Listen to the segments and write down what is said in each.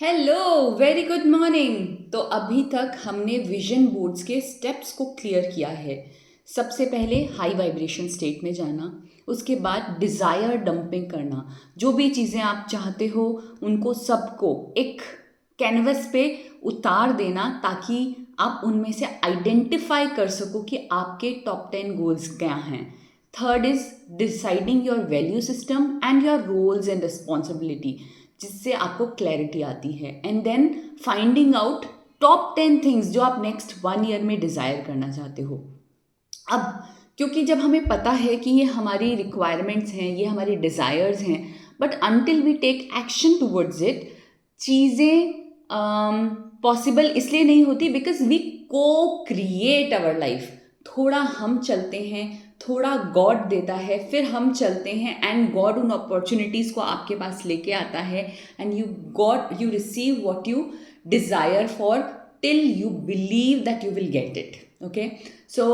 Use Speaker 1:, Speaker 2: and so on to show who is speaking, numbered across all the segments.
Speaker 1: Hello, very good morning. तो अभी तक हमने विजन बोर्ड्स के स्टेप्स को क्लियर किया है। सबसे पहले हाई वाइब्रेशन स्टेट में जाना, उसके बाद डिज़ायर डंपिंग करना। जो भी चीज़ें आप चाहते हो उनको सबको एक कैनवस पे उतार देना, ताकि आप उनमें से आइडेंटिफाई कर सको कि आपके टॉप 10 गोल्स क्या हैं। Third is deciding your value system and your roles and responsibility, जिससे आपको क्लैरिटी आती है। And then finding out top 10 things जो आप नेक्स्ट 1 ईयर में डिज़ायर करना चाहते हो। अब क्योंकि जब हमें पता है कि ये हमारी रिक्वायरमेंट्स हैं, ये हमारी डिज़ायर्स हैं, but until we take action towards it, चीज़ें पॉसिबल इसलिए नहीं होती because we co create our life. थोड़ा हम चलते हैं, थोड़ा गॉड देता है, फिर हम चलते हैं, एंड गॉड उन अपॉर्चुनिटीज़ को आपके पास लेके आता है, and you receive what you desire for till you believe that you will get it. Okay, so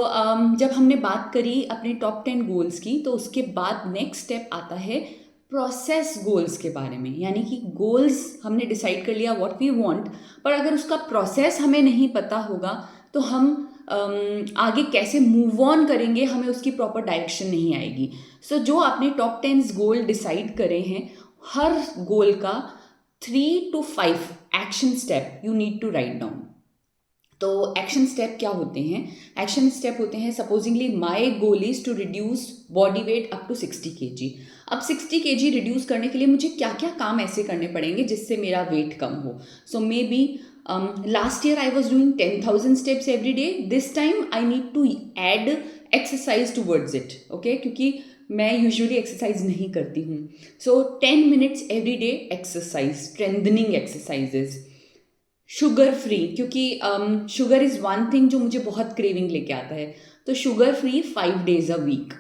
Speaker 1: जब हमने बात करी अपने टॉप 10 गोल्स की, तो उसके बाद नेक्स्ट स्टेप आता है प्रोसेस गोल्स के बारे में। यानी कि गोल्स हमने डिसाइड कर लिया व्हाट वी वांट, पर अगर उसका प्रोसेस हमें नहीं पता होगा तो हम आगे कैसे मूव ऑन करेंगे, हमें उसकी प्रॉपर डायरेक्शन नहीं आएगी। सो जो आपने टॉप 10 गोल डिसाइड करे हैं, हर गोल का 3 to 5 action step you need to write down. तो एक्शन स्टेप क्या होते हैं? एक्शन स्टेप होते हैं, supposingly my goal is to reduce body weight up to 60 kg। अब 60 kg रिड्यूस करने के लिए मुझे क्या क्या काम ऐसे करने पड़ेंगे जिससे मेरा वेट कम हो। So maybe last year I was doing 10,000 steps every day, this time I need to add exercise towards it. Okay, क्योंकि मैं यूजुअली एक्सरसाइज नहीं करती हूँ। So 10 minutes every day exercise, strengthening exercises. Sugar free, क्योंकि sugar is one thing जो मुझे बहुत craving लेके आता है। तो sugar free 5 days a week.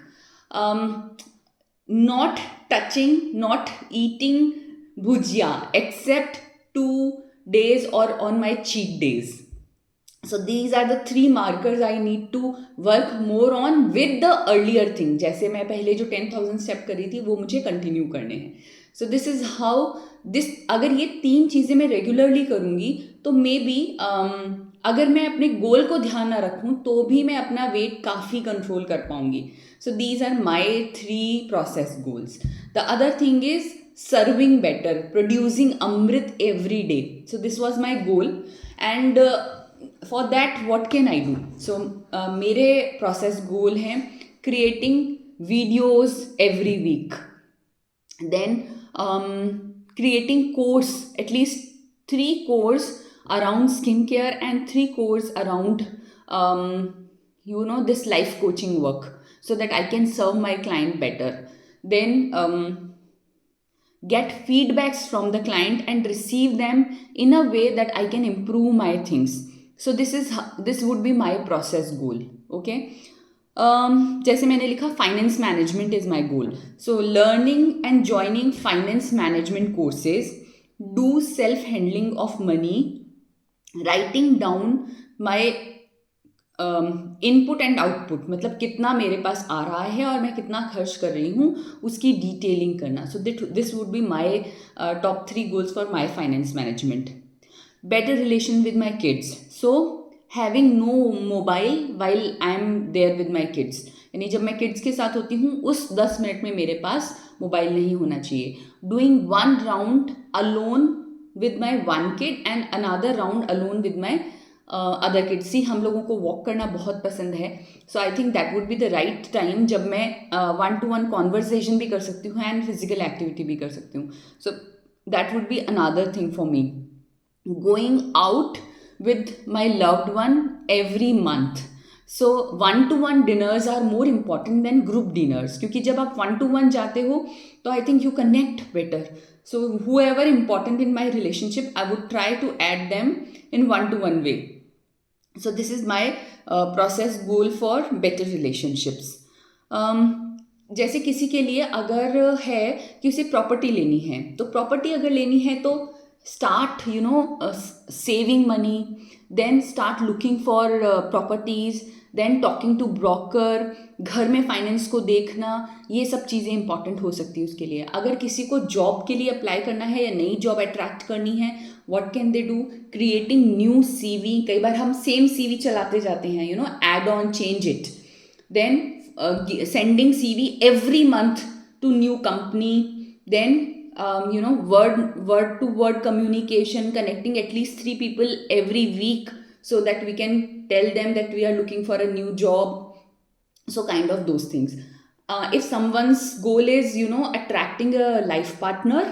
Speaker 1: Not touching, not eating bhujia except 2 days और on my cheat days. So these are the 3 markers I need to work more on with the earlier thing। जैसे मैं पहले जो 10,000 step करी थी वो मुझे continue करने हैं। So this is how this, अगर ये 3 चीज़ें मैं रेगुलरली करूँगी तो मे बी अगर मैं अपने गोल को ध्यान ना रखूँ तो भी मैं अपना वेट काफ़ी कंट्रोल कर पाऊँगी। So these are my 3 process goals। The other thing is serving better, producing amrit every day। So this was my goal, and for that what can I do. So मेरे process goal हैं creating videos every week, then creating course, at least 3 course around skincare and 3 course around this life coaching work, so that I can serve my client better. Then get feedbacks from the client and receive them in a way that I can improve my things. So this would be my process goal. Okay, जैसे मैंने लिखा finance management is my goal. So learning and joining finance management courses, do self handling of money, writing down my input and output, मतलब कितना मेरे पास आ रहा है और मैं कितना खर्च कर रही हूँ उसकी डिटेलिंग करना। So this would be my top 3 goals for my finance management. Better relation with my kids, so having no mobile while I am there with my kids, यानी जब मैं किड्स के साथ होती हूँ उस 10 मिनट में मेरे पास मोबाइल नहीं होना चाहिए। Doing 1 round alone with my 1 kid and another round alone with my other kids. See, हम लोगों को वॉक करना बहुत पसंद है। So I think that would be the right time जब मैं 1-to-1 कॉन्वर्सेशन भी कर सकती हूँ एंड फिजिकल एक्टिविटी भी कर सकती हूँ। So that would be another thing for me. Going out with my loved one every month। So 1-to-1 dinners are more important than group dinners, क्योंकि जब आप 1-to-1 जाते हो तो I think you connect better। So whoever important in my relationship, I would try to add them in 1-to-1 way। So this is my process goal for better relationships। जैसे किसी के लिए अगर है कि उसे प्रॉपर्टी लेनी है, तो प्रॉपर्टी अगर लेनी है तो start saving money, then start looking for properties, then talking to broker, घर में फाइनेंस को देखना, ये सब चीज़ें इंपॉर्टेंट हो सकती है उसके लिए. अगर किसी को जॉब के लिए अप्लाई करना है या नई जॉब अट्रैक्ट करनी है, what can they do? Creating new CV. कई बार हम सेम सीवी चलाते जाते हैं, add on, change it. Then sending CV every month to new company. Then word to word communication, connecting at least 3 people every week so that we can tell them that we are looking for a new job. So kind of those things. If someone's goal is attracting a life partner,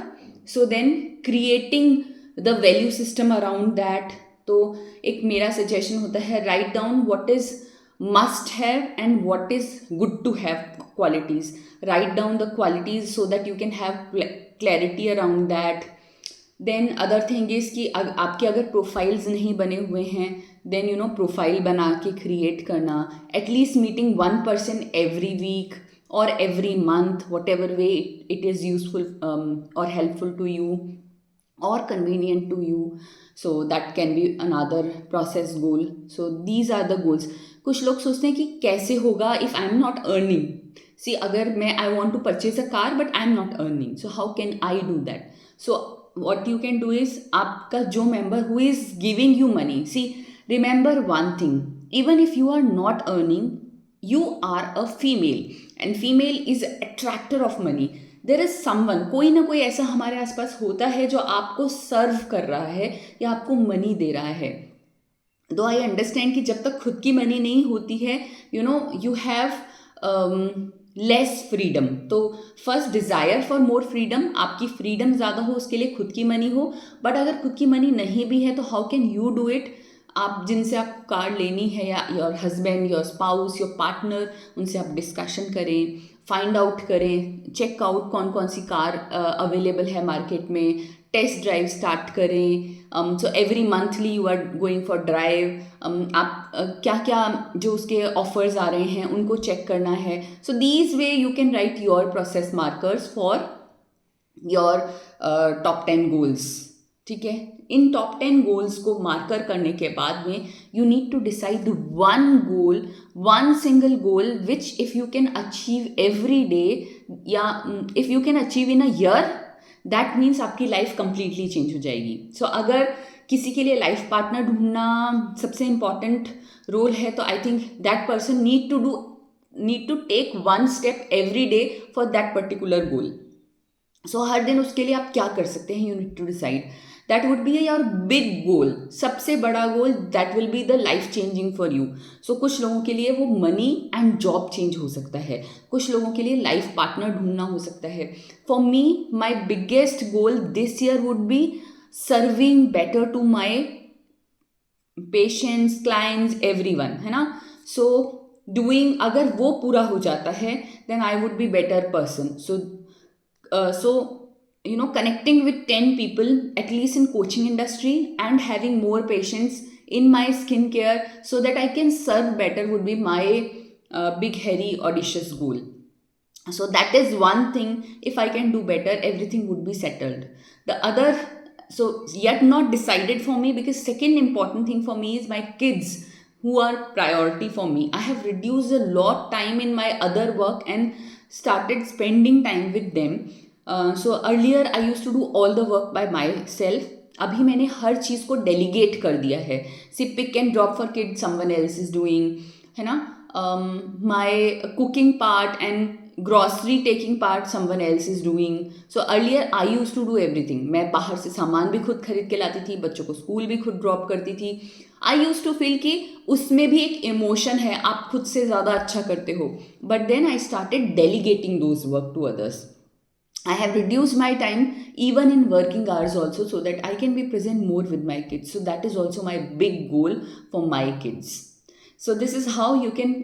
Speaker 1: so then creating the value system around that. तो एक मेरा suggestion होता है, write down what is must have and what is good to have qualities. Write down the qualities so that you can have clarity around that. Then other thing is कि आपके अगर profiles नहीं बने हुए हैं, then profile बना के create करना, at least meeting 1 person every week or every month, whatever way it is useful or helpful to you or convenient to you. So that can be another process goal. So these are the goals. कुछ लोग सोचते हैं कि कैसे होगा if I am not earning. See, अगर मैं I want to purchase a car but I am not earning, so how can I do that? So what you can do is, आपका जो member who is giving you money, see remember one thing, even if you are not earning, you are a female and female is attractor of money. There is someone, कोई ना कोई ऐसा हमारे आसपास होता है जो आपको सर्व कर रहा है या आपको मनी दे रहा है. दो आई अंडरस्टैंड कि जब तक खुद की मनी नहीं होती है, यू हैव लेस फ्रीडम. तो first desire for more freedom, आपकी फ्रीडम ज़्यादा हो, उसके लिए खुद की मनी हो. बट अगर खुद की मनी नहीं भी है तो how can you do it? आप जिनसे आपको कार लेनी है, या your husband, your spouse, your partner, उनसे आप डिस्कशन करें, फाइंड आउट करें, चेक आउट कौन कौन सी कार अवेलेबल है मार्केट में, टेस्ट ड्राइव स्टार्ट करें. So every monthly you are going for drive. आप क्या क्या जो उसके ऑफर्स आ रहे हैं उनको चेक करना है. So these way you can write your process markers for your top 10 goals. ठीक है, इन टॉप 10 गोल्स को मार्कर करने के बाद में you need to decide one goal, one single goal which if you can achieve every day, या if you can achieve in a year, that means आपकी लाइफ कंप्लीटली चेंज हो जाएगी. सो अगर किसी के लिए लाइफ पार्टनर ढूंढना सबसे इम्पॉर्टेंट रोल है, तो I think that person need to take one step every day for that particular goal. So हर दिन उसके लिए आप क्या कर सकते हैं, you need to decide. That would be your big goal, सबसे बड़ा goal. That will be the life changing for you. So कुछ लोगों के लिए वो मनी एंड जॉब चेंज हो सकता है, कुछ लोगों के लिए लाइफ पार्टनर ढूंढना हो सकता है. For me, my biggest goal this year would be serving better to my patients, clients, everyone, है ना. सो डूइंग, अगर वो पूरा हो जाता है, then I would be better person. So connecting with 10 people at least in coaching industry and having more patience in my skincare so that I can serve better would be my big hairy audacious goal. So that is one thing. If I can do better, everything would be settled. The other, so yet not decided for me, because second important thing for me is my kids, who are priority for me. I have reduced a lot time in my other work and started spending time with them. So earlier I used to do all the work by myself. अभी मैंने हर चीज़ को delegate कर दिया है. See pick and drop for kid someone else is doing, है ना. My cooking part and grocery taking part someone else is doing. So earlier I use to do everything. मैं बाहर से सामान भी खुद खरीद के लाती थी, बच्चों को स्कूल भी खुद ड्रॉप करती थी. आई यूज टू फील कि उसमें भी एक इमोशन है, आप खुद से ज़्यादा अच्छा करते हो. But then I started delegating those work to others. I have reduced my time even in working hours also, so that I can be present more with my kids. So that is also my big goal for my kids. So this is how you can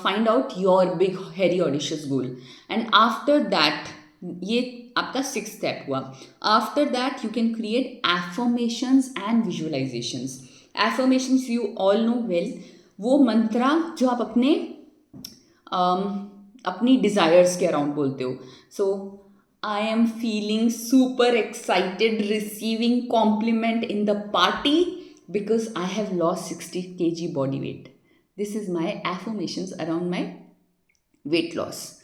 Speaker 1: find out your big hairy audacious goal. And after that, ये आपका 6th step हुआ. After that you can create affirmations and visualizations. Affirmations you all know well. वो मंत्रा जो आप अपनी desires के around बोलते हो. So I am feeling super excited receiving compliment in the party because I have lost 60 kg body weight. This is my affirmations around my weight loss.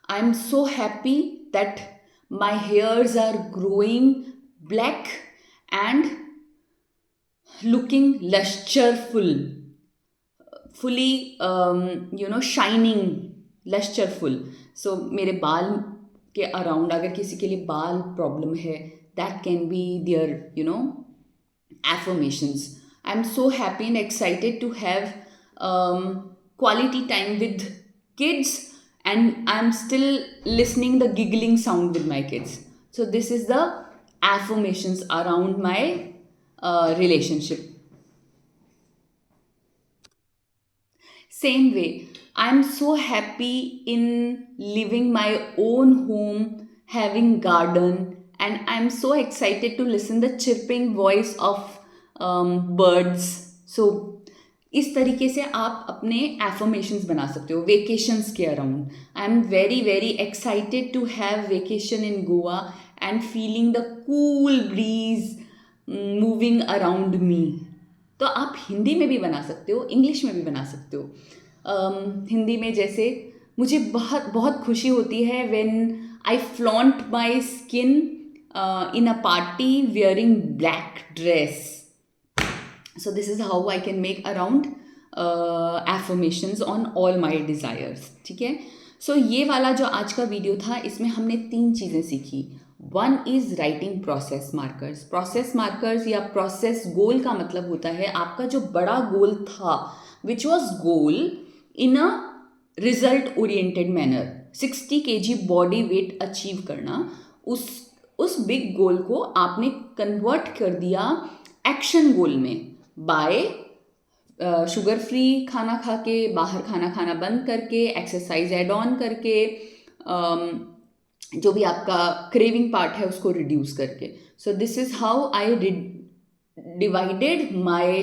Speaker 1: I am so happy that my hairs are growing black and looking lusterful, fully shining, lusterful. So मेरे बाल के around अगर किसी के लिए बाल problem है, that can be their affirmations. I'm so happy and excited to have quality time with kids, and I'm still listening the giggling sound with my kids. So this is the affirmations around my relationship. Same way, I'm so happy in living my own home, having garden, and I'm so excited to listen the chirping voice of birds. So इस तरीके से आप अपने affirmations बना सकते हो vacations के around. I am very very excited to have vacation in Goa and feeling the cool breeze moving around me. तो आप हिंदी में भी बना सकते हो, इंग्लिश में भी बना सकते हो. हिंदी में जैसे मुझे बहुत बहुत खुशी होती है when I flaunt my skin in a party wearing black dress. So this is how I can make around affirmations on all my desires. ठीक है. So ये वाला जो आज का वीडियो था, इसमें हमने 3 चीज़ें सीखी. One is writing process markers. Process markers या प्रोसेस गोल का मतलब होता है आपका जो बड़ा गोल था, which was goal in a result oriented manner, 60 kg body weight achieve करना. उस बिग गोल को आपने कन्वर्ट कर दिया एक्शन गोल में बाय शुगर फ्री खाना खा के, बाहर खाना बंद करके, एक्सरसाइज एड ऑन करके, जो भी आपका क्रेविंग पार्ट है उसको रिड्यूस करके. So this is how I divided my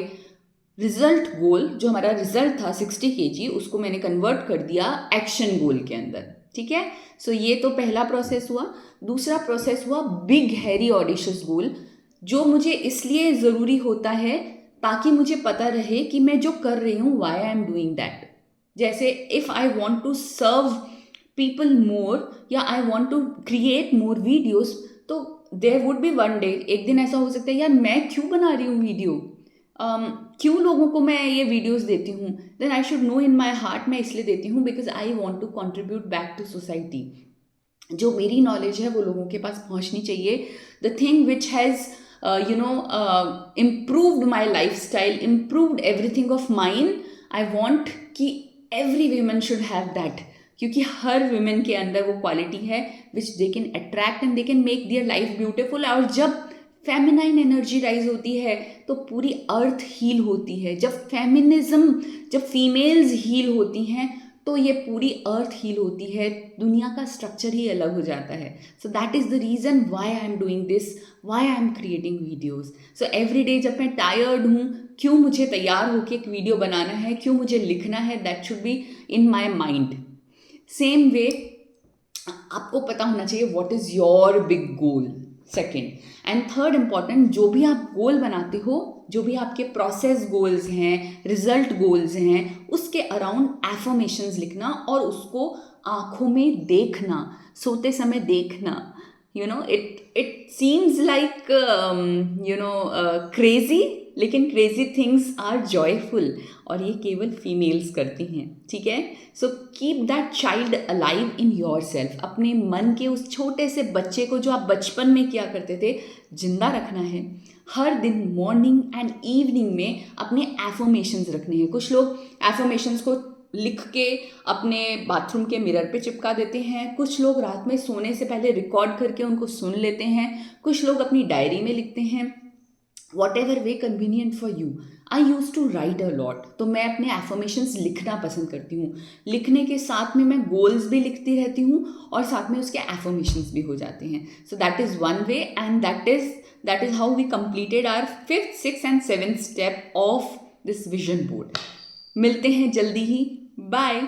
Speaker 1: result goal. जो हमारा रिजल्ट था 60 kg, उसको मैंने कन्वर्ट कर दिया एक्शन गोल के अंदर. ठीक है. सो ये तो पहला प्रोसेस हुआ. दूसरा प्रोसेस हुआ बिग हैरी ऑडिशियस गोल, जो मुझे इसलिए ज़रूरी होता है ताकि मुझे पता रहे कि मैं जो कर रही हूँ why I am doing that. जैसे if I want to serve people more या I want to create more videos, तो there would be one day, एक दिन ऐसा हो सकता है यार मैं क्यों बना रही हूँ वीडियो, क्यों लोगों को मैं ये वीडियोज़ देती हूँ. Then I should know in my heart मैं इसलिए देती हूँ because I want to contribute back to society. जो मेरी नॉलेज है वो लोगों के पास पहुँचनी चाहिए. The thing which has improved my lifestyle, improved everything of mine. I want कि every woman should have that, क्योंकि हर women के अंदर वो quality है which they can attract and they can make their life beautiful. और जब feminine energy rise होती है तो पूरी earth heal होती है. जब feminism, जब females heal होती हैं तो ये पूरी अर्थ हील होती है, दुनिया का स्ट्रक्चर ही अलग हो जाता है. So that is the reason why I am doing this, why I am creating videos. So every day जब मैं टायर्ड हूँ, क्यों मुझे तैयार होकर एक वीडियो बनाना है, क्यों मुझे लिखना है, that should be in my mind. Same way आपको पता होना चाहिए what is your big goal. Second and third important, जो भी आप गोल बनाते हो, जो भी आपके प्रोसेस गोल्स हैं, रिजल्ट गोल्स हैं, उसके अराउंड एफर्मेशंस लिखना और उसको आँखों में देखना, सोते समय देखना. इट सीम्स लाइक क्रेजी, लेकिन क्रेजी थिंग्स आर जॉयफुल और ये केवल फीमेल्स करती हैं. ठीक है. So keep that child alive in your self. अपने मन के उस छोटे से बच्चे को जो आप बचपन में किया करते थे, जिंदा रखना है. हर दिन मॉर्निंग एंड इवनिंग में अपने एफर्मेशंस रखने हैं. कुछ लोग एफर्मेशंस को लिख के अपने बाथरूम के मिरर पे चिपका देते हैं. कुछ लोग रात में सोने से पहले रिकॉर्ड करके उनको सुन लेते हैं. कुछ लोग अपनी डायरी में लिखते हैं. whatever way convenient for you. I used to write a lot. तो मैं अपने affirmations लिखना पसंद करती हूँ. लिखने के साथ में मैं goals भी लिखती रहती हूँ और साथ में उसके affirmations भी हो जाते हैं. So that is one way, and that is how we completed our 5th, 6th and 7th step of this vision board. मिलते हैं जल्दी ही. Bye.